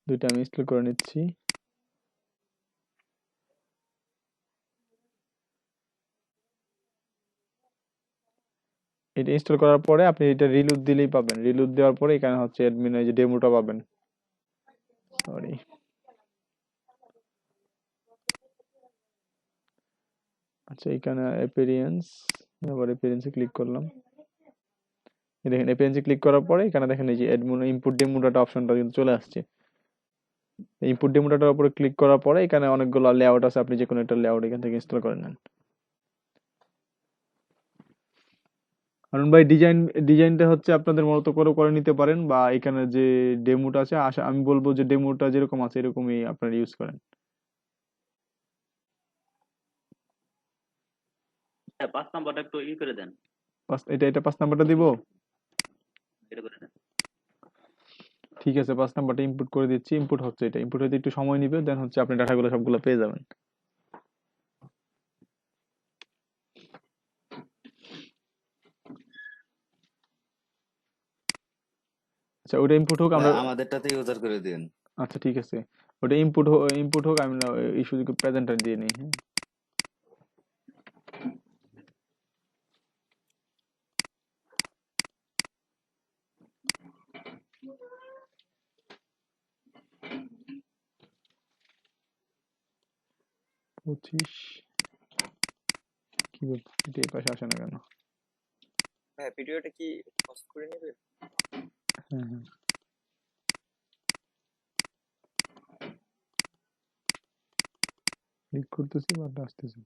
দুইটা আমি ইনস্টল করে নিচ্ছি। এটা ইনস্টল করার পরে আপনি এটা রিলোড দিলেই পাবেন। রিলোড দেওয়ার পরে এখানে হচ্ছে অ্যাডমিন এই যে ডেমোটা পাবেন। সরি, আচ্ছা এখানে অ্যাপিয়ারেন্স, আবার অ্যাপিয়ারেন্সে ক্লিক করলাম। এই দেখেন অ্যাপিয়ারেন্সে ক্লিক করার পরে এখানে দেখেন এই যে অ্যাডমিন ইনপুট ডেমো ডাটা অপশনটা কিন্তু চলে আসছে। ইনপুট ডেমো ডাটার উপরে ক্লিক করার পরে এখানে অনেকগুলো লেআউট আছে, আপনি যে কোনো একটা লেআউট এখান থেকে ইনস্টল করে নেন। কারণ ভাই ডিজাইনটা হচ্ছে আপনাদের মতো করে করে নিতে পারেন, বা এখানে যে ডেমোটা আছে আমি বলবো যে ডেমোটা যেরকম আছে এরকমই আপনারা ইউজ করেন। 5 নাম্বারটা একটু করে দেন। এটা 5 নাম্বারটা দিব। এটা করে দেন। ঠিক আছে, 5 নাম্বারটা ইনপুট করে দিচ্ছি। ইনপুট হচ্ছে, এটা ইনপুট হতে একটু সময় নিবে, দেন হচ্ছে আপনি ডাটাগুলো সবগুলো পেয়ে যাবেন। আচ্ছা ওটা ইনপুট হোক, আমরা আমাদেরটাতে ইউজার করে দিন। আচ্ছা ঠিক আছে, ওটা ইনপুট হোক, আমি এই শুধু প্রেজেন্টার দিয়ে নিই। হ্যাঁ, পঁচিশ, কি ব্যাপার এটা এই পাশে আসে না কেন? হ্যাঁ, ভিডিওটা কি পজ করে নেবে? হ্যাঁ হ্যাঁ, ক্লিক করতেছি বাট আসতেছে।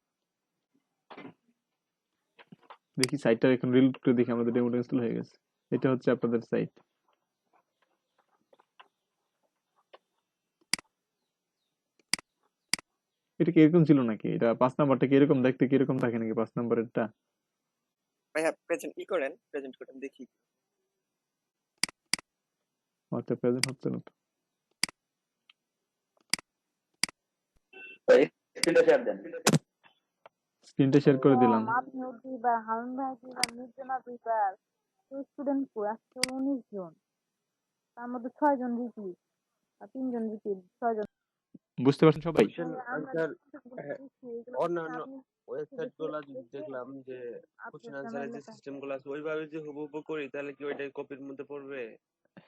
দেখি সাইটটা এখন রিলোড করে দেখি আমাদের ডেমোটা ইনস্টল হয়ে গেছে। এটা হচ্ছে আপনাদের সাইট। এটা কি এরকম ছিল নাকি? এটা 5 নাম্বারটা কি এরকম দেখতে, কি এরকম থাকে নাকি 5 নাম্বারেরটা? ভাইয়া প্রেজেন্ট করেন দেখি। আচ্ছা প্রেজেন্ট হচ্ছে না তো। স্ক্রিনটা শেয়ার দেন। স্ক্রিনটা শেয়ার করে দিলাম। আপনি দুইবার, হারুন ভাই দুইবার, নির্জনা দুইবার, স্টুডেন্ট কই আজকে 19 জন, তার মধ্যে 6 জন রিপিট আর 3 জন রিপিট, 6 জন। বুঝতে পারছেন সবাই? কোশ্চেন আনসার অন্যান্য ওয়েবসাইট গুলা দেখলাম যে কোশ্চেন আনসারের যে সিস্টেম গুলো আছে ওইভাবে যে হুবহু করি তাহলে কি ওইটাই কপির মধ্যে পড়বে?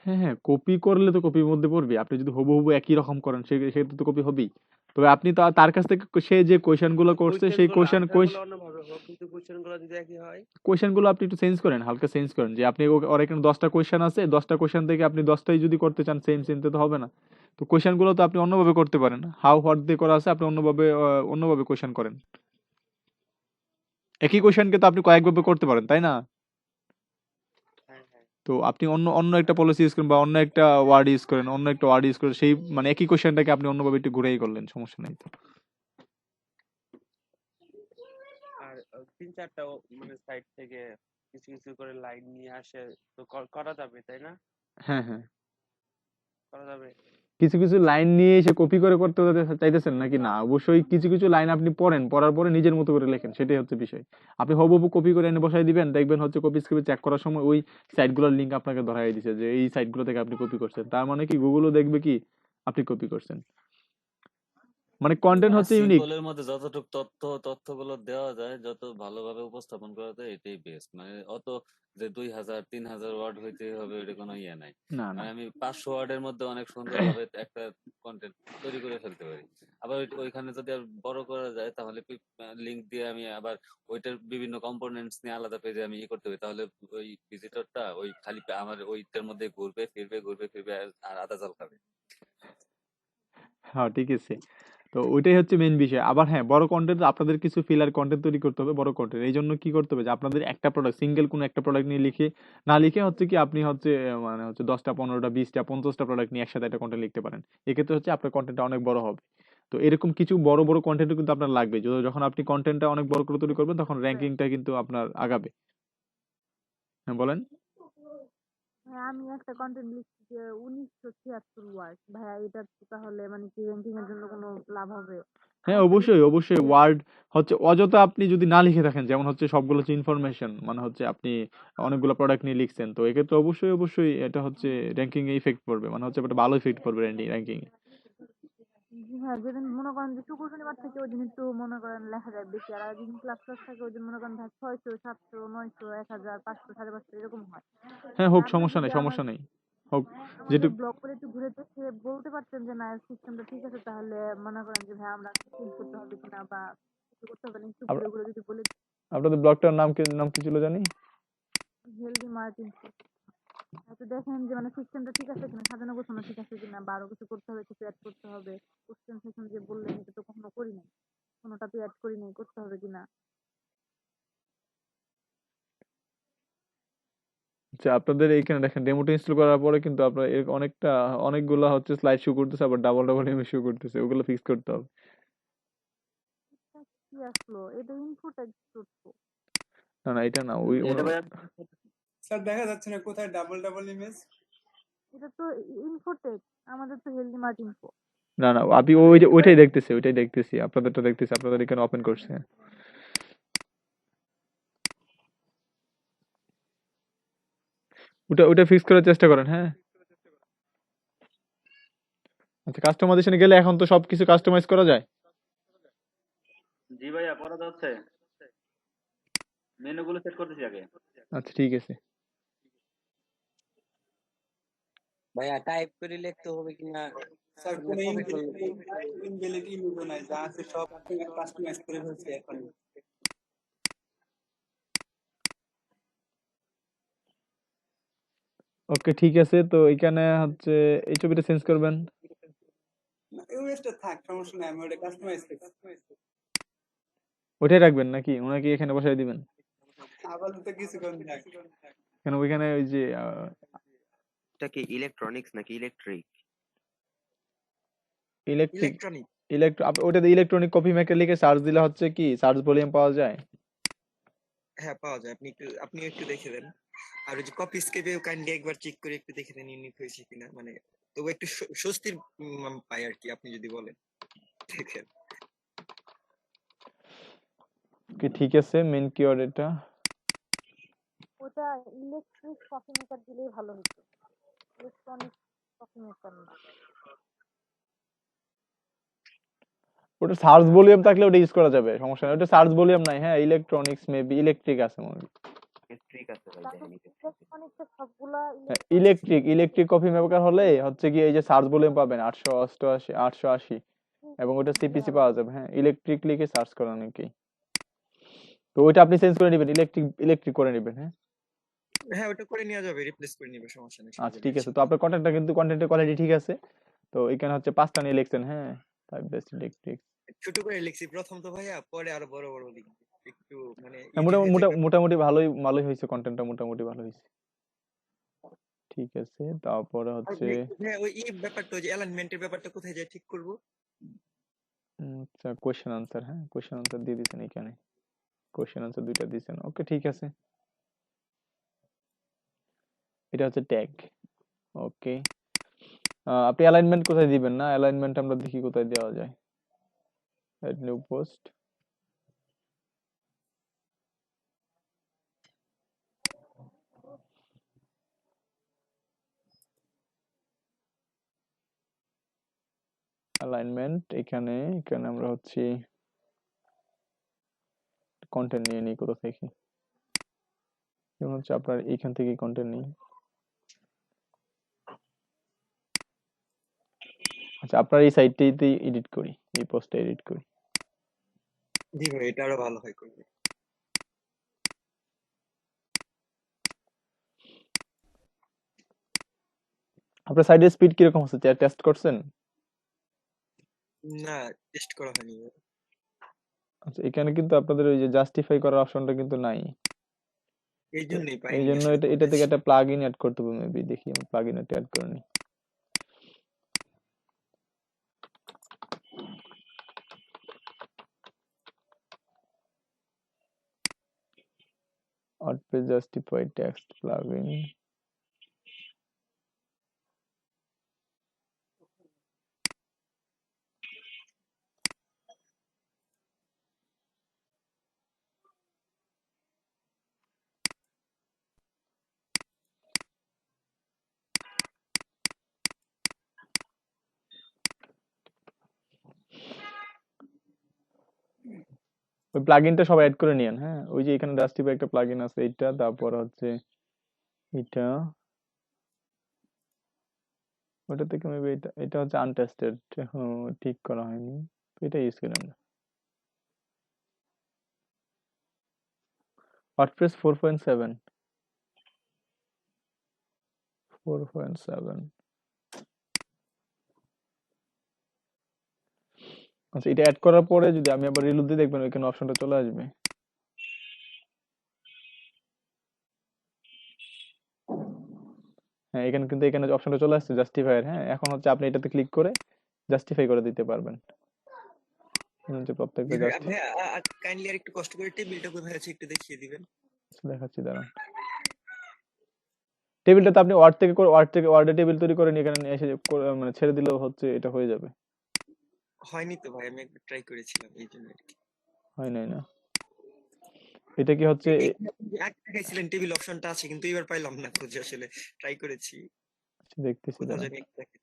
হ্যাঁ হ্যাঁ, কপি করলে তো কপির মধ্যে পড়বে। আপনি যদি হুবহু একই রকম করেন সেটা তো কপি হবেই। তবে আপনি তো তার কাছ থেকে সে যে কোয়েশ্চেন গুলো করছে সেই কোশ্চেন গুলো অন্যভাবে হোক, কিন্তু কোশ্চেন গুলো যদি একই হয়। কোয়েশ্চেন গুলো আপনি একটু চেঞ্জ করেন, হালকা চেঞ্জ করেন, যে আপনি ওর এখানে 10টা কোয়েশ্চেন আছে, 10টা কোয়েশ্চেন থেকে আপনি 10টাই যদি করতে চান সেম সেম তো হবে না। তো কোয়েশ্চেন গুলো তো আপনি অন্যভাবে করতে পারেন। হাউ হোয়াট দিয়ে করা আছে, আপনি অন্যভাবে কোয়েশ্চেন করেন। একই কোয়েশ্চেনকে তো আপনি কয়েকভাবে করতে পারেন, তাই না? হ্যাঁ হ্যাঁ, তো আপনি অন্য অন্য একটা পলিসি ইউজ করেন, বা অন্য একটা ওয়ার্ড ইউজ করেন, অন্য একটা ওয়ার্ড ইউজ করেন, সেই মানে একই কোয়েশ্চেনটাকে আপনি অন্যভাবে একটু ঘুরেই করলেন, সমস্যা নাই তো। আর 3-4টা মানে সাইট থেকে কিছু কিছু করে লাইন নিয়ে আসে তো করা যাবে, তাই না? হ্যাঁ হ্যাঁ, করা যাবে। কিছু কিছু লাইন নিয়ে এসে কপি করে করতে চাইতেছেন নাকি? না, অবশ্যই কিছু কিছু লাইন আপনি পড়েন, পড়ার পরে নিজের মতো করে লেখেন, সেটাই হচ্ছে বিষয়। আপনি হুবহু কপি করে এনে বসাই দিবেন, দেখবেন হচ্ছে কপি স্ক্রিপ্ট চেক করার সময় ওই সাইটগুলোর লিংক আপনাকে ধরাই দিছে যে এই সাইটগুলো থেকে আপনি কপি করছেন। তার মানে কি গুগলও দেখবে কি আপনি কপি করছেন। মানে কন্টেন্ট হচ্ছে ইউনিক। সিম্পলের মধ্যে যতটুকু তথ্যগুলো দেওয়া যায়, যত ভালোভাবে উপস্থাপন করা যায় এটাই বেস্ট। মানে অত যে 2000-3000 ওয়ার্ড হইতে হবে এটা কোনো ইয়ে নাই। না না, মানে আমি 500 ওয়ার্ডের মধ্যে অনেক সুন্দরভাবে একটা কন্টেন্ট তৈরি করে ফেলতে পারি। আবার ওইখানে যদি আর বড় করা যায় তাহলে লিংক দিয়ে আমি আবার ওইটার বিভিন্ন কম্পোনেন্টস নিয়ে আলাদা পেজে আমি করতে পারি। তাহলে ওই ভিজিটরটা ওই খালি আমার ওইটার মধ্যে ঘুরবে ফিরবে আর আদা জাল খাবে। হ্যাঁ ঠিক আছে। তো ওইটাই হচ্ছে মেইন বিষয়। আবার হ্যাঁ, বড় কন্টেন্ট আপনাদের কিছু ফিলার কন্টেন্ট তৈরি করতে হবে, বড় কন্টেন্ট। এই জন্য কি করতে হবে যে আপনাদের একটা প্রোডাক্ট, সিঙ্গেল কোনো একটা প্রোডাক্ট নিয়ে না লিখে হচ্ছে কি আপনি হচ্ছে মানে হচ্ছে 10টা 15টা 20টা 50টা প্রোডাক্ট নিয়ে একসাথে একটা কন্টেন্ট লিখতে পারেন। এক্ষেত্রে হচ্ছে আপনার কন্টেন্টটা অনেক বড় হবে। তো এরকম কিছু বড় বড় কন্টেন্ট কিন্তু আপনার লাগবে। যখন আপনি কন্টেন্টটা অনেক বড় করে তৈরি করবেন তখন র্যাঙ্কিংটা কিন্তু আপনার আগাবে। হ্যাঁ বলেন। হ্যাঁ, আমি একটা কন্টেন্ট লিখছি যে 1976 ওয়ার্ড, ভাইয়া এটা তো তাহলে মানে কি র্যাঙ্কিং এর জন্য কোনো লাভ হবে? হ্যাঁ, আরেকটা অবশ্যই লিখছি অবশ্যই যে ওয়ার্ড হচ্ছে অযথা আপনি যদি না লিখে থাকেন, যেমন হচ্ছে সবগুলো হচ্ছে ইনফরমেশন, মানে হচ্ছে আপনি অনেকগুলো প্রোডাক্ট নিয়ে লিখছেন, তো এক্ষেত্রে অবশ্যই অবশ্যই এটা হচ্ছে র্যাঙ্কিং এ ইফেক্ট পড়বে, মানে হচ্ছে একটা ভালো ইফেক্ট পড়বে র্যাঙ্কিং এ। হ্যাঁ, যেদিন মনে করেন যে শুক্র শনিবার থেকে ওই দিন একটু মনে করেন লেখা যায় বেশি, আর যেদিন ক্লাস ক্লাস থাকে ওই দিন মনে করেন ভাই 600 700 900 1000 500 550 এরকম হয়। হ্যাঁ, তা হোক, আপনি সমস্যা যদি নেই, সমস্যা নেই, হোক আমাদের যেটুক। ব্লগ করে একটু ঘুরে দেখে বলতে পারতেন যে না সিস্টেমটা ঠিক আছে, তাহলে মনে করেন যে ভাই আমরা চেঞ্জ করতে হবে কিনা বা কিছু করতে হবে না, একটু ঘুরে ঘুরে যদি বলে আপনাদের ব্লগটার নাম কি ছিল জানি? Healthy margin. হয়তো দেখেন যে মানে সিস্টেমটা ঠিক আছে কিনা, সাজানো গোছানো ঠিক আছে কিনা, বা আরো কিছু করতে হবে, কিছু অ্যাড করতে হবে। কোশ্চেন সেকশন যে বললেন এটা তো কখনো করি নাই, কোনোটা তো অ্যাড করি নাই, করতে হবে কিনা। আচ্ছা, আপনাদের এইখানে দেখেন ডেমোটা ইনস্টল করার পরে কিন্তু আপনার অনেকগুলা হচ্ছে স্লাইড শো করতেছে, আবার ডাবল ডাবল ইমেজ শো করতেছে, ওগুলো ফিক্স করতে হবে। এটা কি আসলো, এটা ইনফো টেক্সট তো। না না, এটা না, ওই এটা ভাইয়া স্যার দেখা যাচ্ছে না কোথায় ডাবল ডাবল ইমেজ। এটা তো ইনফো টেক্সট, আমাদের তো হেলদি মার্ট ইনফো। না না, আপনি ওইটাই দেখতেছি, আপনাদেরটা দেখতেছি, আপনাদের এখানে ওপেন করছে। ওটা ফিক্স করার চেষ্টা করেন, হ্যাঁ। আচ্ছা, কাস্টমাইজেশনে গেলে এখন তো সবকিছু কাস্টমাইজ করা যায়। জি ভাইয়া করা যাচ্ছে, মেনু গুলো সেট করতেছি আগে। আচ্ছা, ঠিক আছে। ভাইয়া টাইপ করে লিখতে হবে কিনা স্যার মানে কোনো কপি করলে ইনভ্যালিড ইমেজ নাই, যা আছে সব কাস্টমাইজ করে ফেলছে এখন। ওকে, ঠিক আছে, তো এখানে হচ্ছে এই ছবিটা চেঞ্জ করবেন। ইমেজটা থাক, সমস্যা নাই, আমি ওটা কাস্টমাইজ করছি। ওইটাই রাখবেন নাকি ওনাকে এখানে বসাই দিবেন? আপাতত কিছুক্ষণ থাক। কেন ওইখানে ওই যে এটা কি ইলেকট্রনিক্স নাকি ইলেকট্রিক? Electric electronic. ওটাতে ইলেকট্রনিক কপি মেকার লিখে সার্চ দিলে হচ্ছে কি সার্চ ভলিউম পাওয়া যায়। হ্যাঁ পাওয়া যায়, আপনি একটু দেখে দেন। আর ওই যে কপি স্কেপে কাইন্ডলি একবার চেক করে একটু দেখে দেন ইউনিক হয়েছে কিনা, মানে তবু একটু স্বস্তির পাই আর কি, আপনি যদি বলেন দেখেন। ওকে, ঠিক আছে, মেন কিওয়ার্ড এটা। ওটা ইলেকট্রিক কফি মেকার দিলেই ভালো হতো, ইলেকট্রনিক কফি মেকার না। ওটা সার্চ ভলিউম থাকলে ওটা ইউজ করা যাবে, সমস্যা নেই। ওটা সার্চ ভলিউম নাই, হ্যাঁ, ইলেকট্রনিক্স মেবি ইলেকট্রিক আছে মনে হয়। ইলেকট্রিক আছে ভাই, তাহলে দেখেন ইলেকট্রনিক্সের সবগুলা ইলেকট্রিক কপি মেকার হলে হচ্ছে কি এই যে সার্চ ভলিউম পাবেন 888 880, এবং ওটা সিপিসি পাওয়া যাবে। হ্যাঁ, ইলেকট্রিক লিখে সার্চ করা নাকি, তো ওইটা আপনি চেঞ্জ করে নেবেন, ইলেকট্রিক করে নেবেন, হ্যাঁ। হ্যাঁ ওটা করে নেওয়া যাবে, রিপ্লেস করে নিবে, সমস্যা নেই, আচ্ছা, সুবিধা ঠিক নেই। আছে, তো আপনার কন্টেন্টের কোয়ালিটি ঠিক আছে। তো এখানে হচ্ছে 5টা নিয়ে লিখছেন, হ্যাঁ, টাইপ বেস্ট ইলেকট্রিক। ছোট করে লিখছি প্রথম তো ভাইয়া, পরে আরো বড় বড় লিখবো, একটু মানে হ্যাঁ, ইজি হয়েছে কারণ। মোটামুটি ভালোই হয়েছে, কন্টেন্টটা মোটামুটি ভালো হয়েছে। ঠিক আছে, তারপরে আর হচ্ছে হ্যাঁ ওই ব্যাপারটা, ওই যে অ্যালাইনমেন্টের ব্যাপারটা কোথায় যায় ঠিক করবো? আচ্ছা, কোয়েশ্চেন আনসার, হ্যাঁ, কোয়েশ্চেন আনসার দিয়ে দিয়েছেন এখানে, কোয়েশ্চেন আনসার 2টা দিয়েছেন। ওকে, ঠিক আছে, এটা হচ্ছে ট্যাগ। ওকে, আপনি অ্যালাইনমেন্ট কোথায় দিবেন? না, অ্যালাইনমেন্ট আমরা দেখি কোথায় দেওয়া যায়। এড নিউ পোস্ট, অ্যালাইনমেন্ট, এখানে আমরা হচ্ছে কন্টেন্ট নিয়ে নিই কোথা থেকে, যেমন হচ্ছে আপনার এইখান থেকে কন্টেন্ট নিই। আচ্ছা, আপনার এই সাইটটাইতেই এডিট করি, এই পোস্টটা এডিট করি। জি ভাই, এটা আরো ভালো হয় করবে। আপনার সাইটের স্পিড কিরকম হচ্ছে, টেস্ট করছেন? না, টেস্ট করা হয়নি। আচ্ছা, এখানে কিন্তু আপনাদের ওই যে জাস্টিফাই করার অপশনটা কিন্তু নাই। এই তো জন্যই এই পাইনি জন্য আসলে এটা কোথায়। থেকে একটা প্লাগ ইন অ্যাড করতে হবে, মেবি দেখি আমি প্লাগ ইন অ্যাড করে নিই। WordPress justify text plug in, ওই প্লাগইনটা সব অ্যাড করে নিয়েন। হ্যাঁ, ওই যে এখানে ডাস্টিফাই একটা প্লাগইন আছে, এইটা, তারপর হচ্ছে এটা, ওটা থেকে মেবি এটা, এটা হচ্ছে আনটেস্টেড, এখনো ঠিক করা হয়নি, তো এটা ইউজ করি আমরা। ওয়ার্ডপ্রেস 4.7, 4.7। আচ্ছা, এটা অ্যাড করার পরে যদি আমি আবার রিলোড দিয়ে দেখবেন ওইখানে অপশনটা চলে আসবে। হ্যাঁ, এখানে কিন্তু এখানে অপশনটা চলে আসছে জাস্টিফায়ার। হ্যাঁ, এখন হচ্ছে আপনি এটাতে ক্লিক করে জাস্টিফাই করে দিতে পারবেন। এখানে হচ্ছে প্রত্যেকটা জাস্ট ভাই কাইন্ডলি আর একটু কষ্ট করে টেবিলটা কোথায় আছে একটু দেখিয়ে দিবেন। দেখাচ্ছি, দাঁড়ান। টেবিলটা তো আপনি ওয়ার্ডে টেবিল তৈরি করে নিয়ে এখানে নিয়ে এসে মানে ছেড়ে দিলেও হচ্ছে এটা হয়ে যাবে। হয়নি তো ভাই, আমি একবার ট্রাই করেছিলাম এই জন্য আর কি। হয় নাই না? এটা কি হচ্ছে আগে দেখাইছিলেন টেবিল অপশনটা আছে, কিন্তু এবার পাইলাম না খুঁজে, আসলে ট্রাই করেছি দেখতেছি, কোথাও দাঁড়ান। জানি একটা দেখে।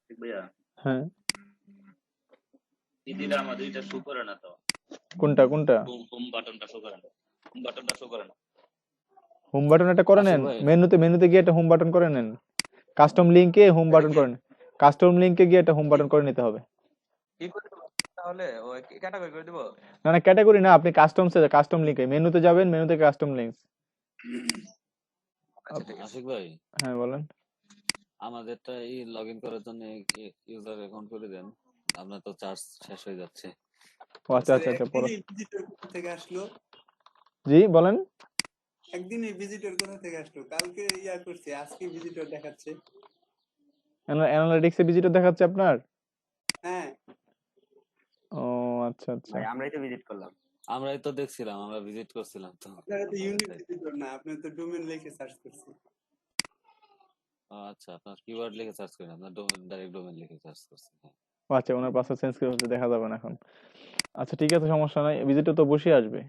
ঠিক ভাইয়া, হ্যাঁ, দিদিরা আমার দুইটা শো করে না তো, কোনটা কোনটা? হোম বাটনটা শো করে না, হোম বাটনটা শো করে না। হোম বাটন এটা করে আশিক নেন, ভাই, মেনুতে গিয়ে একটা হোম বাটন করে নেন। কাস্টম লিংকে হোম বাটন করে নেন। কাস্টম লিংকে গিয়ে একটা হোম বাটন করে নিতে হবে। কি করে দেবো তাহলে? ওই ক্যাটাগরি করে দিব? না না, ক্যাটাগরি না, আপনি কাস্টম লিংকে মেনুতে যাবেন, মেনু থেকে কাস্টম লিংকস। আচ্ছা ঠিক আছে। আশিক ভাই, হ্যাঁ, বলেন। আমাদেরটা এই লগ ইন করার জন্য ইউজার অ্যাকাউন্ট করে দেন, আপনার তো চার্জ শেষ হয়ে যাচ্ছে। ও আচ্ছা আচ্ছা আচ্ছা, পরে। একদিন এই ভিজিটর কোথা থেকে আসলো? জি বলেন। একদিন এই ভিজিটর কোথা থেকে আসলো? কালকে ইয়া করছে, আজকে ভিজিটর দেখাচ্ছে। অ্যানালিটিক্সে ভিজিটর দেখাচ্ছে আপনার? হ্যাঁ, ও আচ্ছা আচ্ছা। ভাই আমরাই তো ভিজিট করলাম। আমরাই তো দেখছিলাম, আমরা ভিজিট করছিলাম তো। আপনারা তো ইউনিক ভিজিটর না, আপনারা তো ডোমেন লিখে সার্চ করছে। আচ্ছা, আপনার কিওয়ার্ড লিখে সার্চ করেন, আপনার ডাইরেক্ট ডোমেন লিখে সার্চ করছেন। হ্যাঁ। ও আচ্ছা, ওনার পাসওয়ার্ড চেঞ্জ করে হচ্ছে দেখা যাবে না এখন। আচ্ছা ঠিক আছে, সমস্যা নাই, ভিজিটর তো বসে আসবে।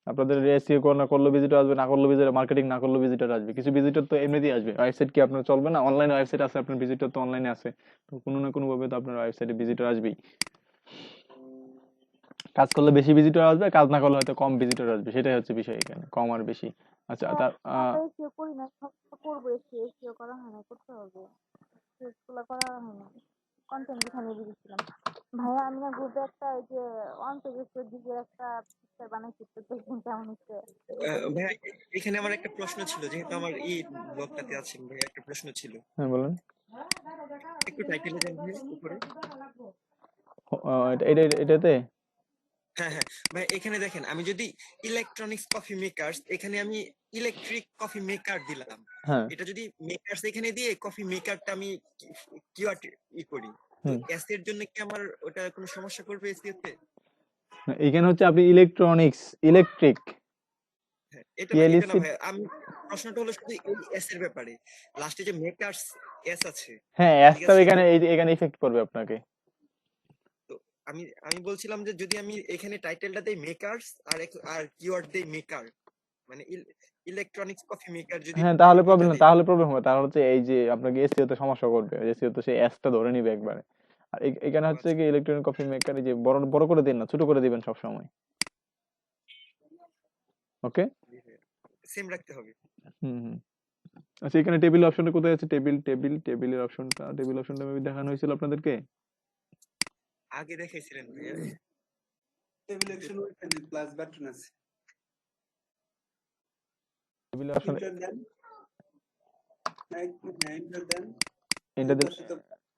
আপনাদের এসইও না করলে ভিজিটর আসবে, না করলে ভিজিটর, মার্কেটিং না করলে ভিজিটর আসবে। কিছু ভিজিটর তো এমনিতেই আসবে। ওয়েবসাইট কি আপনার চলবে না? অনলাইন ওয়েবসাইট আছে আপনার, ভিজিটর তো অনলাইনে আছে, তো কোনো না কোনো ভাবে তো আপনার ওয়েবসাইটে ভিজিটর আসবেই। কাজ করলে বেশি ভিজিটর আসবে, কাজ না করলে হয়তো কম ভিজিটর আসবে, সেটাই হচ্ছে বিষয় এখানে, কম আর বেশি। আচ্ছা তার আমরা এসিও করি না, করবো, এসিও করা হয় না, করতে হবে। গুলা করা হয় না, কন্টেন্ট এখানে দিয়েছিলাম। ভাইয়া আমি না গ্রুপে একটা ওই যে অন্তর্জাতীয় দিকে একটা পিকচার বানাইছি, তো দেখুন কেমন হচ্ছে। ভাই এখানে আমার একটা প্রশ্ন ছিল, যেহেতু আমার এই ব্লগটাতে আছেন ভাই, একটা প্রশ্ন ছিল। হ্যাঁ বলেন। একটু টাইটেলে যান ভাই উপরে। এটাতে হ্যাঁ হ্যাঁ ভাই, এখানে দেখেন, আমি যদি ইলেকট্রনিক্স কফি মেকার্স, এখানে আমি ইলেকট্রিক কফি মেকার দিলাম, হ্যাঁ। এটা যদি মেকার্স এখানে দিয়ে কফি মেকারটা আমি কিওয়ার্ড করি, তো এস এর জন্য কি আমার ওটা কোনো সমস্যা করবে এসইও তে? এখানে হচ্ছে আপনি ইলেকট্রনিক্স, ইলেকট্রিক, হ্যাঁ, এটা না পিএলসি। ভাই, আমি প্রশ্নটা হলো শুধু এই এস এর ব্যাপারে, লাস্টে যে মেকার্স এস আছে, হ্যাঁ, ঠিক অ্যাসটাও আছে? এখানে ইফেক্ট করবে আপনাকে। তো আমি আমি বলছিলাম যে যদি আমি এখানে টাইটেলটা দেই মেকার্স আর কিওয়ার্ড দেই মেকার, মানে ইলেকট্রনিক্স কফি মেকার যদি হ্যাঁ, তাহলে ওইটা প্রবলেম, দেই, তাহলে প্রবলেম হবে, তাহলে হচ্ছে এই যে আপনাকে এসইও তে সমস্যা করবে, এসইও তো সেই অ্যাসটা ধরে নিবে একবারে। আর এখানে ও হচ্ছে আচ্ছা, কি ইলেকট্রনিক কফি মেকার, এই যে বড় বড় করে দিন না, ছোট করে দিবেন সব সময়। ওকে। সেম রাখতে হবে। হুম হুম। আচ্ছা, এখানে টেবিল অপশনটা কোথায় আছে? টেবিলের অপশনটা, টেবিল অপশনটা মেবি দেখানো হয়েছিল আপনাদেরকে। আগে দেখাইছিলেন ভাইয়া। টেবিল অ্যাকশন ওইখানে প্লাস বাটন আছে। টেবিল অপশন এন্টার দেন, এন্টার দেন, এটা এই দিন। পাশে তো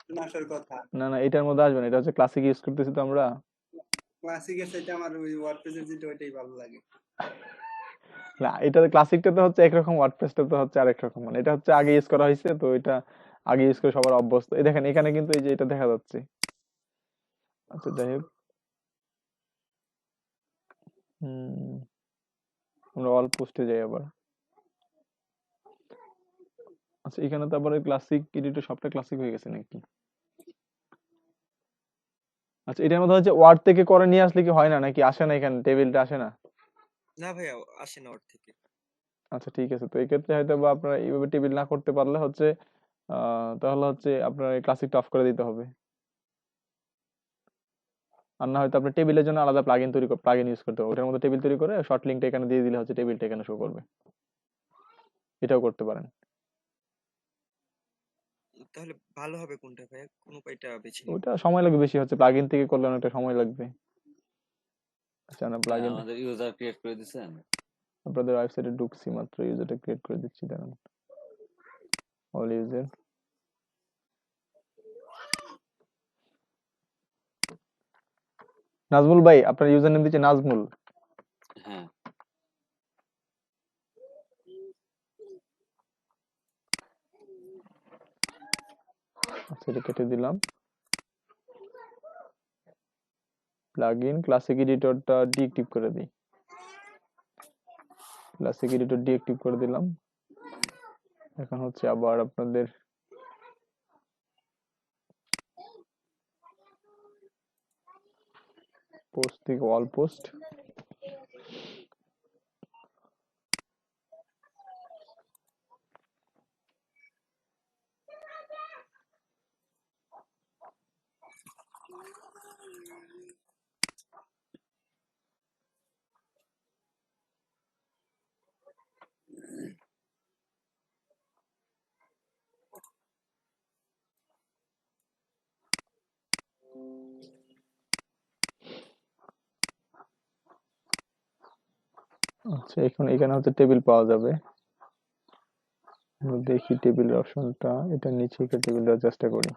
বাটন আসার কথা। না না, এটার মধ্যে আসবে না, এটা হচ্ছে ক্লাসিক ইউজ করতেছি তো আমরা। ক্লাসিকের সাথে আমার ওই ওয়ার্ডপ্রেসের যেটা ওইটাই ভালো লাগে। না, এটা ক্লাসিকটা তো হচ্ছে একরকম, ওয়ার্ডপ্রেসটা তো হচ্ছে আরেক রকম, মানে এটা হচ্ছে আগে ইউজ করা হয়েছে, তো এটা আগে ইউজ করে সবার অভ্যস্ত। এই দেখেন এখানে কিন্তু এই যে এটা দেখা যাচ্ছে। আচ্ছা যাই হোক, আমরা অল পোস্টে যাই আবার। আচ্ছা, এখানে তো আবার ক্লাসিক এডিটর সবটা ক্লাসিক হয়ে গেছে নাকি? আচ্ছা, এটার মধ্যে হচ্ছে ওয়ার্ড থেকে করে নিয়ে আসলে কি হয় না, নাকি আসে না, এখানে টেবিলটা আসে না? না ভাইয়া, আসে না ওর থেকে। আচ্ছা, ঠিক আছে। তো এই ক্ষেত্রে হয়তো বা আপনারা এইভাবে টেবিল না করতে পারলে হচ্ছে তাহলে হচ্ছে আপনার এই ক্লাসিকটা অফ করে দিতে হবে। আর না হয়তো আপনি টেবিলের জন্য আলাদা প্লাগইন ইউজ করতে হবে, ওটার মধ্যে টেবিল তৈরি করে শর্ট লিঙ্কটা এখানে দিয়ে দিলে হচ্ছে টেবিলটা এখানে শো করবে। এটাও করতে পারেন। তাহলে ভালো হবে কোনটা ভাইয়া, কোন উপায়টা বেছে নিব? ওটা সময় লাগবে বেশি, হচ্ছে প্লাগইন থেকে করলে অনেকটা সময় লাগবে। আচ্ছা, না হ্যাঁ, প্লাগইন আমাদের ইউজার ক্রিয়েট করে দিছেন। আপনাদের ওয়েবসাইটে ঢুকছি মাত্র, ইউজারটা ক্রিয়েট করে দিচ্ছি, দাঁড়ান। অল ইউজার, নাজমুল ভাই আপনার ইউজার নেম দিচ্ছে নাজমুল। হ্যাঁ, আচ্ছা, এটা কেটে দিলাম। প্লাগইন ক্লাসিক এডিটরটা ডিএক্টিভ করে দিই। ক্লাসিক এডিটর ডিএক্টিভ করে দিলাম। এখন হচ্ছে আবার আপনাদের পোস্ট থেকে অল পোস্ট, আচ্ছা এখন এখানে হচ্ছে টেবিল পাওয়া যাবে। আমরা দেখি টেবিলের অপশনটা, এটা নিচে টেবিল দেওয়ার চেষ্টা করি।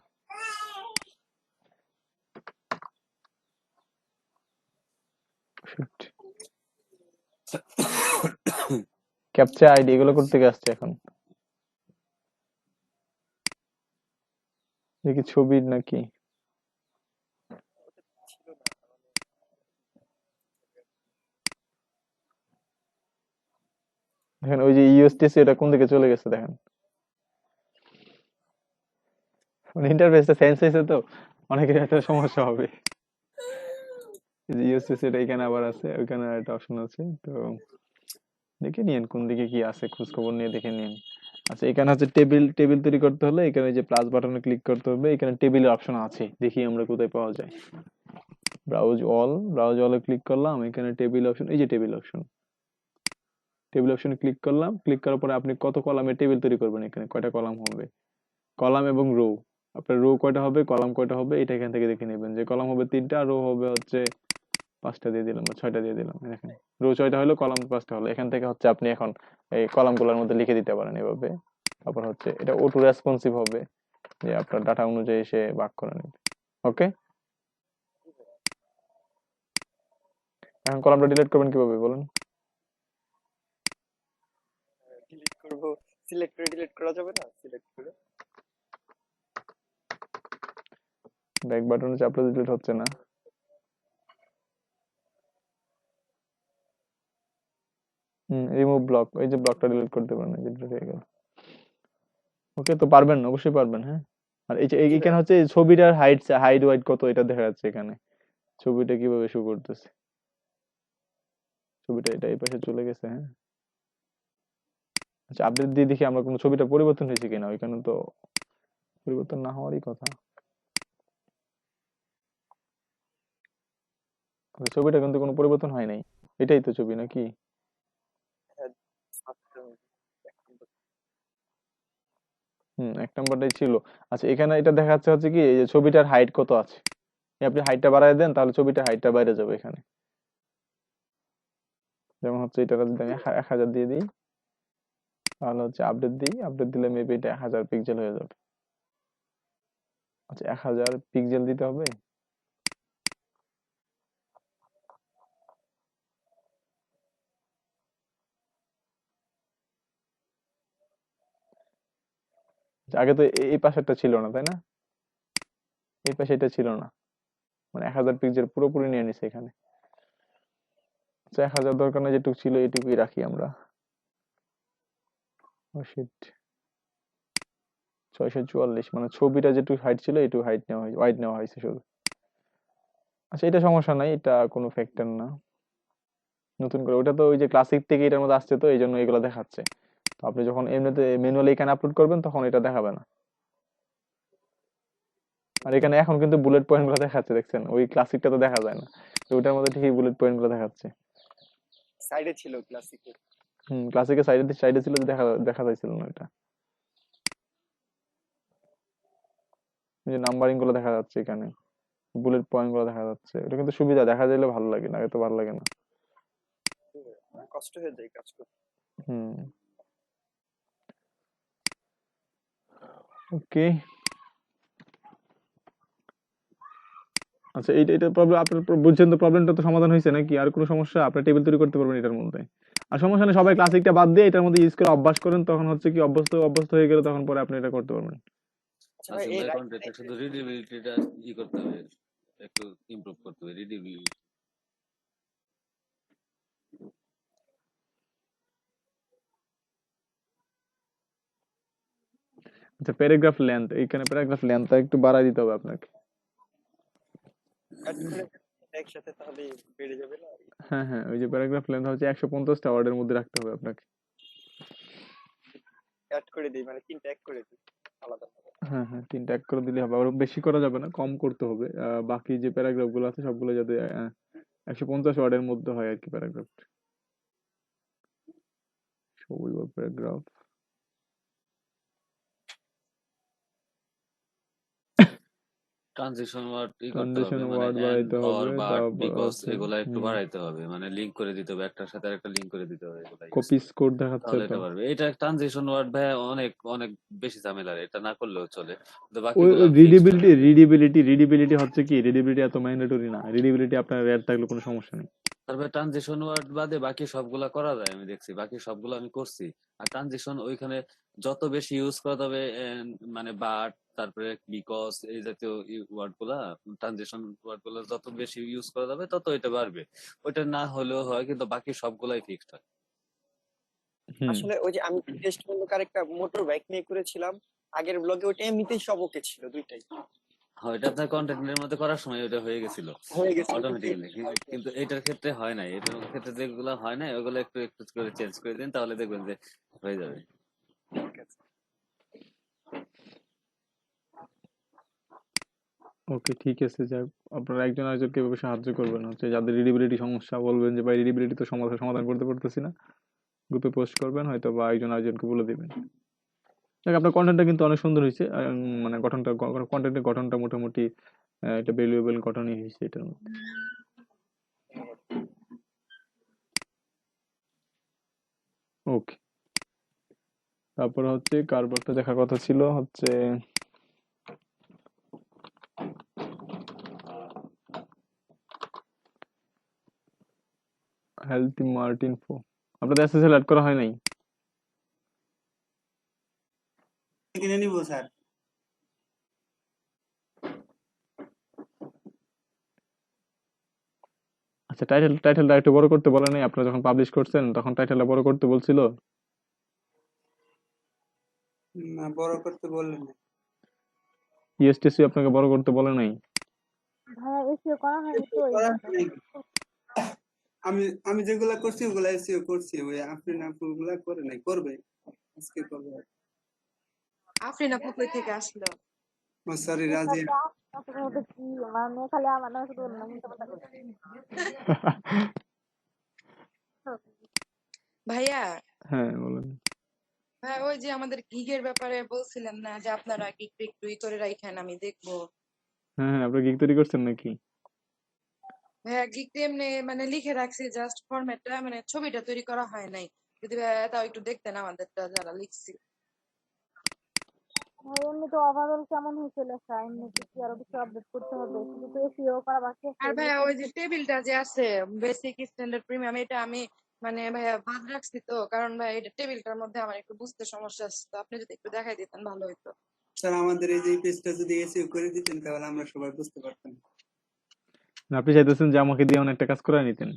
ক্যাপচা আইডি এগুলো করতে গিয়ে আসছে এখন। দেখি ছবির নাকি, দেখেন ওই যে ইউএসটিসি এটা কোন দিকে চলে গেছে দেখেন, মানে ইন্টারফেসটা চেঞ্জ হয়েছে তো অনেকের একটা সমস্যা হবে। ইউএসটিসি এটা এখানে আবার আছে, ওইখানে একটা অপশন আছে, তো দেখে নিন কোন দিকে কি আছে, খোঁজ খবর নিয়ে দেখে নিন। আচ্ছা, এখানে হচ্ছে টেবিল টেবিল তৈরি করতে হলে এখানে যে প্লাস বাটনে ক্লিক করতে হবে, এখানে টেবিলের অপশন আছে, দেখি আমরা কোথায় পাওয়া যায়। ব্রাউজ অলে ক্লিক করলাম, এখানে টেবিল অপশন, এই যে টেবিল অপশন, টেবিল অপশনে ক্লিক করলাম। ক্লিক করার পরে আপনি কত কলামের টেবিল তৈরি করবেন, এখানে কয়টা কলাম হবে, কলাম এবং রো, আপনার রো কয়টা হবে কলাম কয়টা হবে এটা এখান থেকে দেখে নেবেন। যে কলাম হবে 3টা, রো হবে হচ্ছে 5টা দিয়ে দিলাম বা 6টা দিয়ে দিলাম। দেখেন রো 6টা হলো, কলাম 5টা হলো। এখান থেকে হচ্ছে আপনি এখন এই কলামগুলোর মধ্যে লিখে দিতে পারেন এভাবে। তারপর হচ্ছে এটা অটো রেসপন্সিভ হবে, যে আপনার ডাটা অনুযায়ী সে ভাগ করে নেবে। ওকে, এখন কলামটা ডিলিট করবেন কিভাবে বলেন? ডিলিট করব, সিলেক্ট করে ডিলিট করা যাবে না? সিলেক্ট করে ব্যাক বাটনে চাপলে ডিলিট হচ্ছে না। রিমুভ ব্লক, এই যে ব্লকটা ডিলিট করতে পারেন, এই যে delete হয়ে গেল। ওকে, তো পারবেন, অবশ্যই পারবেন। হ্যাঁ, আর এই যে এখানে হচ্ছে এই ছবিটার হাইড ওয়াইড কত এটা দেখা যাচ্ছে এখানে, ছবিটা কিভাবে শো করতেছে, ছবিটা এটা এই পাশে চলে গেছে। হ্যাঁ, আচ্ছা, আপডেট দিয়ে দেখি আমরা কোনো ছবিটা পরিবর্তন হয়েছে কিনা, ওইখানে তো পরিবর্তন না হওয়ারই কথা। ছবিটা কিন্তু কোনো পরিবর্তন হয় নাই, এটাই তো ছবি নাকি? এক নাম্বারটাই ছিল। আচ্ছা, এখানে এটা দেখা যাচ্ছে হচ্ছে কি, এই যে ছবিটার হাইট কত আছে, আপনি হাইটটা বাড়ায় দেন তাহলে ছবিটার হাইটটা বাইরে যাবে এখানে। যেমন হচ্ছে এটা যদি আমি 1000 দিয়ে দিই, তাহলে হচ্ছে আপডেট দিই, আপডেট দিলে মেবি এটা 1000 পিক্সেল হয়ে যাবে। আচ্ছা, 1000 পিক্সেল দিতে হবে। আচ্ছা, আগে তো এই পাশেরটা ছিল না তাই না, এই পাশে এটা ছিল না, মানে 1000 পিক্সেল পুরোপুরি নিয়ে নিছে এখানে। আচ্ছা, 1000 দরকার না, যেটুকু ছিল এটুকুই রাখি আমরা। ও শিট, 644, মানে ছবিটা যেটুকু হাইট ছিল এটুকু হাইট নেওয়া হয়েছে, ওয়াইড নেওয়া হয়েছে শুধু। আচ্ছা, এটা সমস্যা নাই, এটা কোনো ফ্যাক্টর না। নতুন করে ওটা তো ওই যে ক্লাসিক থেকে এটার মধ্যে আসছে, তো এই জন্য এগুলো দেখাচ্ছে। তো আপনি যখন এমনিতে ম্যানুয়ালি এখানে আপলোড করবেন তখন এটা দেখাবে না। আর এখানে এখন কিন্তু বুলেট পয়েন্ট গুলো দেখাচ্ছে, দেখছেন? ওই ক্লাসিকটা তো দেখা যায় না, তো ওটার মধ্যে ঠিকই বুলেট পয়েন্ট গুলো দেখাচ্ছে। সাইডে ছিল ক্লাসিকে। ক্লাসিকের সাইডে সাইডে ছিল যে দেখা দেখা যাইছিল না এটা। এই যে নাম্বারিং গুলো দেখা যাচ্ছে এখানে, বুলেট পয়েন্ট গুলো দেখা যাচ্ছে, এটা কিন্তু সুবিধা, দেখা যাইলে ভালো লাগে, না তো ভালো লাগে না। কষ্ট হয়ে যায় কাজ করতে। হুম, ওকে। আচ্ছা, এটা এটা প্রবলেম আপনার বুঝছেন তো? প্রবলেমটা তো সমাধান হয়েছে নাকি? আর কোনো সমস্যা? আপনি টেবিল তৈরি করতে পারবেন এটার মধ্যে। আর সমস্যা নেই, সবাই ক্লাসিকটা বাদ দিয়ে এটার মধ্যে ইউজ করে অভ্যাস করেন, তখন হচ্ছে কি অভ্যস্ত অভ্যস্ত হয়ে গেলে তখন পরে আপনি এটা করতে পারবেন। আচ্ছা ভাই, আসিফ এই ভাই, রাইট কন্টেন্টটা শুধু রিডেবিলিটিটা করতে হবে, একটু ইমপ্রুভ করতে হবে রিডেবিলিটি। আচ্ছা, প্যারাগ্রাফ লেন্থ, এইখানে প্যারাগ্রাফ লেন্থটা একটু বাড়ায় দিতে হবে আপনাকে। অ্যাড করে একসাথে তাহলে বেড়ে যাবে না? হ্যাঁ হ্যাঁ, ওই যে প্যারাগ্রাফ লেন্থ হচ্ছে 150টা ওয়ার্ডের মধ্যে রাখতে হবে আপনাকে। অ্যাড করে দিই, মানে 3টা এক করে দিই আলাদা আলাদা। হ্যাঁ হ্যাঁ, 3টা এক করে দিলে হবে, আবার বেশি করা যাবে না, কম করতে হবে। বাকি যে প্যারাগ্রাফ গুলো আছে সবগুলো যাতে 150 ওয়ার্ডের মধ্যে হয় আর কি প্যারাগ্রাফ। প্যারাগ্রাফ ট্রানজিশন ওয়ার্ড করতে হবে, ট্রানজিশন মানে ওয়ার্ড এন্ড বাড়াইতে অর হবে, বাট তারপর বিকজ হচ্ছে এগুলা একটু বাড়াইতে হবে, মানে লিংক করে দিতে হবে, একটার সাথে আরেকটা লিংক করে দিতে হবে, এগুলা ইউজ কপি করে। স্কোর দেখাচ্ছে তাহলে তো। এটা পারবে। এটা ট্রানজিশন ওয়ার্ড ভাই অনেক অনেক বেশি ঝামেলার, এটা না করলেও চলে, কিন্তু ওই বাকিগুলা ফিক্সড হয়ে রিডিবিলিটি যাবে। রিডিবিলিটি রিডিবিলিটি হচ্ছে কি, রিডিবিলিটি এত ম্যান্ডেটরি না, রিডিবিলিটি আপনার রেড থাকলে কোনো সমস্যা নেই। তারপরে ট্রানজিশন ওয়ার্ড বাদে বাকি সবগুলা করা যায়, আমি দেখছি বাকি সবগুলো আমি করছি। আর ট্রানজিশন ওইখানে যত বেশি ইউজ করা যাবে, মানে বাট, তারপরে বিকজ, এই জাতীয় ওয়ার্ড গুলা, ট্রানজিশন ওয়ার্ড গুলা যত বেশি ইউজ করা যাবে তত এটা বাড়বে। ওইটা না হলেও হয়, কিন্তু বাকি সবগুলাই ফিক্সড হয়। হুম। আসলে ওই যে আমি টেস্ট মূলক আরেকটা মোটর বাইক নিয়ে করেছিলাম আগের ব্লগে, ওইটা এমনিতেই সব ওকে ছিল দুইটাই। হয়, এটা আপনার কন্টেন্টের মধ্যে করার সময় ওটা হয়ে গেছিল হয়ে গেছে অটোমেটিক্যালি, কিন্তু এটার ক্ষেত্রে হয় নাই। এটার ক্ষেত্রে যেগুলো হয় নাই ওগুলো একটু একটু করে চেঞ্জ করে দিন, তাহলে দেখবেন যে হয়ে যাবে। ঠিক আছে। ওকে, ঠিক আছে, যাক। আপনারা একজন আরেকজনকে এভাবে সাহায্য করবেন, হচ্ছে যাদের রিডিবিলিটি সমস্যা, বলবেন যে ভাই রিডিবিলিটি তো সমাধান সমাধান করতে পারতেছি না, গ্রুপে পোস্ট করবেন হয়তো, বা একজন আরেকজনকে বলে দিবেন। দেখ, আপনার কন্টেন্টটা কিন্তু অনেক সুন্দর হয়েছে, মানে গঠনটা, কন্টেন্টের গঠনটা মোটামুটি একটা ভ্যালুয়েবল গঠনই হয়েছে এটার মধ্যে। ওকে, তারপরে হচ্ছে কার্বনটা দেখার কথা ছিল, হচ্ছে হেলথি মার্টিন ফো। আপনাদের এসএসএল অ্যাড করা হয় নাই? কিনে নিব স্যার। আচ্ছা, টাইটেলটা একটু বড় করতে বলে নাই? আপনারা যখন পাবলিশ করছেন তখন টাইটেলটা বড় করতে বলছিল? না, বড় করতে বললেন না। ইএসটিসি আপনাকে বড় করতে বলে নাই? ভাইয়া এসিও করা হয়নি তো এই করার জন্য। নেই। আমি আমি যেগুলা করছি ওগুলা এসিও করছি, ওই আফরিন আপু গুলা করে নাই, করবে আজকে করবে। আফরিন আপু কই থেকে আসলো? ও সরি, রাজি। আসলে ওটা কি, মানে খালি আমার নামে শুধু অন্য মিথ্যা কথা বলে। ভাইয়া, হ্যাঁ, বলেন। ভাই ওই যে আমাদের গিগের ব্যাপারে বলছিলেন না যে আপনারা গিগ একটু করে রাখেন, আমি দেখবো। হ্যাঁ হ্যাঁ, আপনারা গিগ তৈরি করছেন নাকি? ভাইয়া গিগ এমনি মানে লিখে রাখছি, জাস্ট ফরম্যাটটা, মানে ছবিটা তৈরি করা হয় নাই। যদি ভাইয়া তাও একটু দেখতেন আমাদেরটা যারা লিখছি। ভাই এমনি তো ওভারঅল কেমন হয়েছে লেখা, এমনি কি আরো কিছু আপডেট করতে হবে? শুধু তো এসিও করা বাকি আছে, আর এগুলো ভাইয়া তো ওই যে টেবিলটা যে আছে, বেসিক স্ট্যান্ডার্ড প্রিমিয়াম, এটা আমি মানে ভাইয়া বাদ রাখছি তো, কারণ ভাই এটা টেবিলটার মধ্যে আমার একটু বুঝতে সমস্যা আছে, তো আপনি যদি একটু দেখাই দিতেন ভালো হতো। স্যার, আমাদের এই যে পেজটা যদি এসিও করে দিতেন তাহলে আমরা সবাই বুঝতে পারতাম। না, আপনি চাইতেছেন যে আমাকে দিয়ে অনেকটা কাজ করে নিতেন?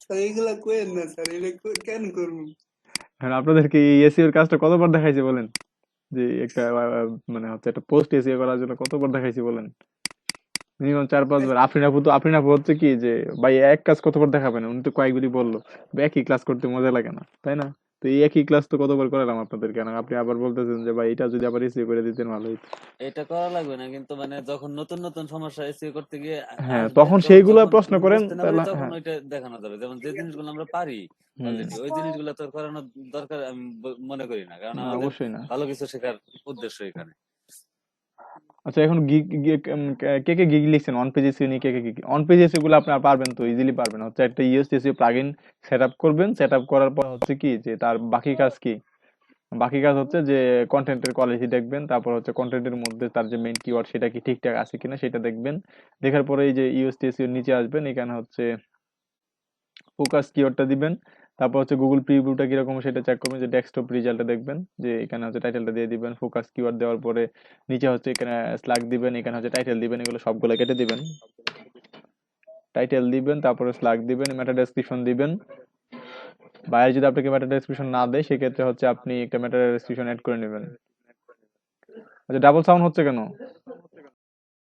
স্যার এইগুলা কইেন না স্যার, এটা কেন করবো? হ্যাঁ, আপনাদেরকে এই এসিওর কাজটা কতবার দেখাইছে বলেন? যে একটা মানে হচ্ছে একটা পোস্ট এসিও করার জন্য কতবার দেখাইছি বলেন? মিনিমাম 4-5 বার। আফরিন আপু হচ্ছে কি যে ভাই এক কাজ কতবার দেখাবেন? উনি তো কয়েকবারই বললো। একই ক্লাস করতে মজা লাগে না, তাই না? তো এই একই ক্লাস তো কতবার করালাম আপনাদের, কেন আপনি আবার বলতেছেন যে ভাই এটা যদি আবার রিসিভ করে দিতেন ভালো হইতো। এটা করা লাগবে না, কিন্তু মানে যখন নতুন নতুন সমস্যা এসিও করতে গিয়ে হ্যাঁ, আসবে, তখন সেইগুলা যখন প্রশ্ন করেন বুঝতে না পারি তাহলে, তখন হ্যাঁ। ওইটা দেখানো যাবে। যেমন যে জিনিসগুলো আমরা পারি হুম। অলরেডি, ওই জিনিসগুলো তো আর করানোর দরকার আমি মনে করি না, কারণ আমাদের অবশ্যই না। ভালো কিছু শেখার উদ্দেশ্য এখানে। আচ্ছা, এখন কে কে গিগ লিখছেন অন পেজ এসিও নিয়ে? কে কে গিগ অন পেজ এসিও গুলো আপনারা পারবেন তো, ইজিলি পারবেন। হচ্ছে একটা ইউএসএসইও প্লাগইন সেট আপ করবেন। সেট আপ করার পর হচ্ছে কি যে তার বাকি কাজ কি? বাকি কাজ হচ্ছে যে কন্টেন্টের কোয়ালিটি দেখবেন, তারপর হচ্ছে কন্টেন্টের মধ্যে তার যে মেইন কিওয়ার্ড সেটা কি ঠিকঠাক আছে কিনা সেটা দেখবেন। দেখার পরে এই যে ইউএসটিএসইও এর নিচে আসবেন, এখানে হচ্ছে ফোকাস কিওয়ার্ডটা দিবেন। তারপর হচ্ছে গুগল প্রিভিউটা কিরকম সেটা চেক করবেন, যে ডেস্কটপ রেজাল্টটা দেখবেন, যে এখানে হচ্ছে টাইটেলটা দিয়ে দিবেন। ফোকাস কিওয়ার্ড দেওয়ার পরে নিচে হচ্ছে এখানে স্ল্যাগ দিবেন, এখানে হচ্ছে টাইটেল দিবেন, এগুলো সবগুলো কেটে দিবেন। টাইটেল দিবেন, তারপরে স্ল্যাগ দিবেন, মেটা ডেসক্রিপশন দিবেন। বাইরে যদি আপনাকে মেটা ডেসক্রিপশন না দেয় সেক্ষেত্রে হচ্ছে আপনি একটা মেটা ডেসক্রিপশন অ্যাড করে নেবেন। আচ্ছা, ডাবল সাউন্ড হচ্ছে কেন?